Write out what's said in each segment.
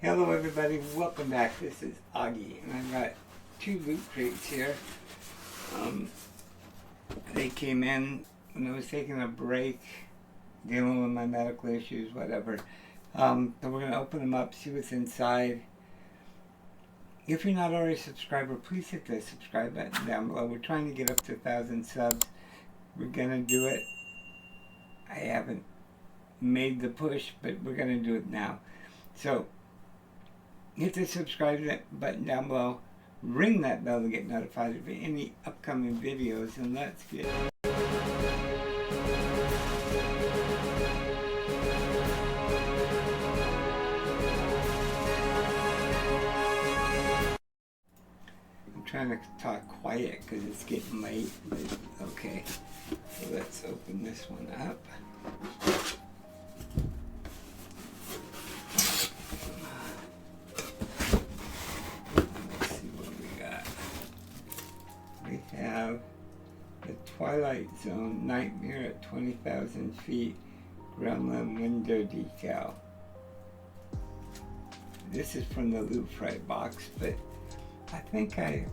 Hello everybody, welcome back. This is Oggie, and I've got two loot crates here. They came in when I was taking a break, dealing with my medical issues, whatever. So we're going to open them up, see what's inside. If you're not already a subscriber, please hit the subscribe button down below. We're trying to get up to 1,000 subs. We're going to do it. I haven't made the push, but we're going to do it now. So, hit the subscribe button down below, ring that bell to get notified of any upcoming videos, and let's get I'm trying to talk quiet because it's getting late, but okay. So let's open this one up. Have the Twilight Zone Nightmare at 20,000 feet Gremlin window decal. This is from the LootCrate box, but I think I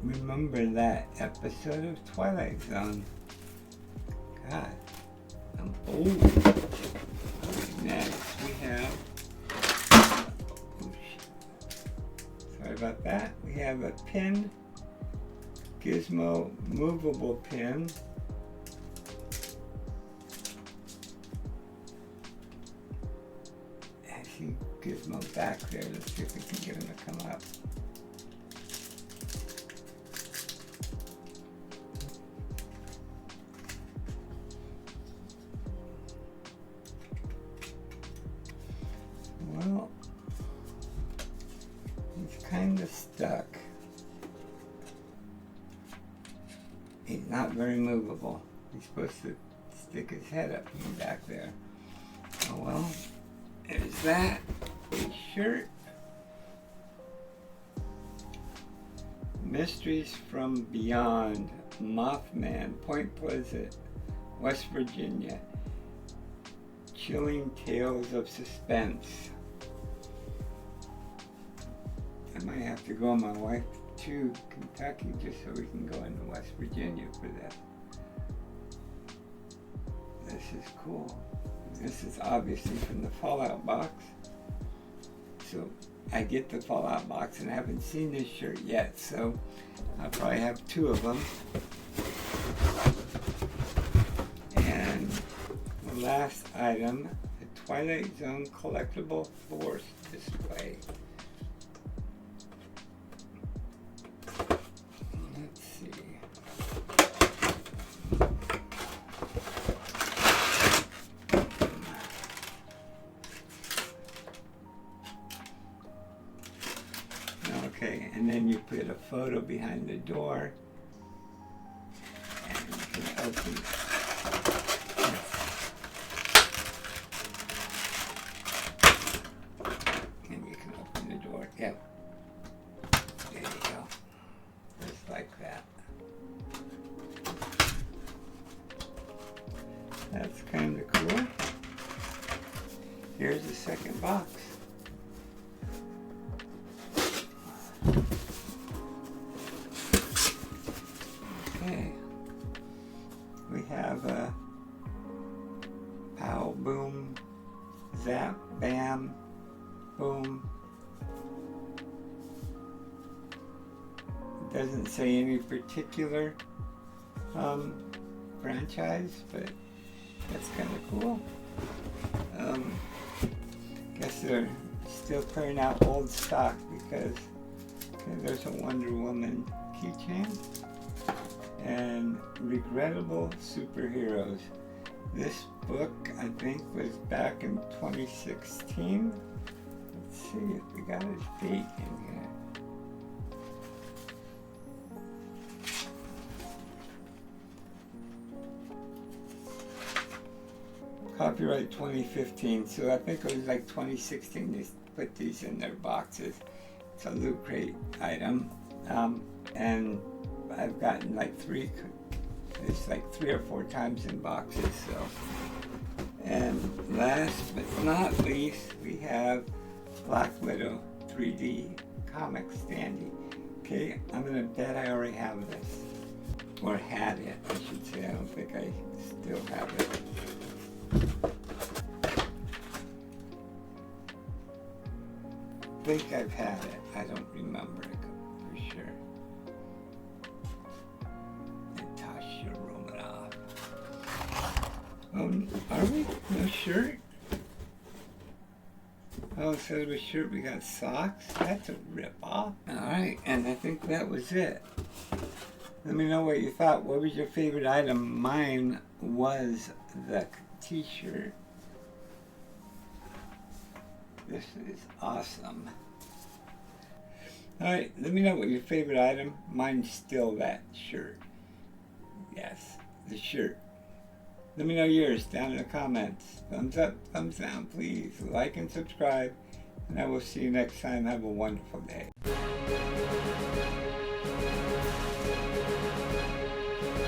remember that episode of Twilight Zone. God, I'm old. Okay, next we have, sorry about that, we have a pin. Gizmo movable pin. I see Gizmo back there. Let's see if we can get him to come up. Well, he's kind of stuck. He's not very movable. He's supposed to stick his head up from back there. Oh well, there's that. A shirt. Mysteries from Beyond. Mothman, Point Pleasant, West Virginia. Chilling tales of suspense. I might have to go on my wife to Kentucky just so we can go into West Virginia for that. This is cool. This is obviously from the Fallout box. So I get the Fallout box and I haven't seen this shirt yet, so I'll probably have two of them. And the last item, the Twilight Zone collectible force display. Okay, and then you put a photo behind the door, and you can open it. And you can open the door. Yep. There you go. Just like that. That's kind of cool. Here's the second box. Okay, we have a pow, boom, zap, bam, boom. It doesn't say any particular franchise, but that's kind of cool. Guess they're still clearing out old stock because there's a Wonder Woman keychain. And Regrettable Superheroes. This book, I think, was back in 2016. Let's see if we got his date in here. Copyright 2015, so I think it was like 2016 they put these in their boxes. It's a LootCrate item, and I've gotten like it's like 3 or 4 times in boxes, so. And last but not least, we have Black Widow 3D comic standee. Okay, I'm gonna bet I already have this. Or had it, I should say. I don't think I still have it. I think I've had it. I don't remember it for sure. Natasha Romanoff. Are we? No shirt? Oh, instead of a shirt, we got socks? That's a rip-off. Alright, and I think that was it. Let me know what you thought. What was your favorite item? Mine was the t-shirt. This is awesome. Alright, let me know what your favorite item. Mine's still that shirt. Yes, the shirt. Let me know yours down in the comments. Thumbs up, thumbs down, please. Like and subscribe. And I will see you next time. Have a wonderful day.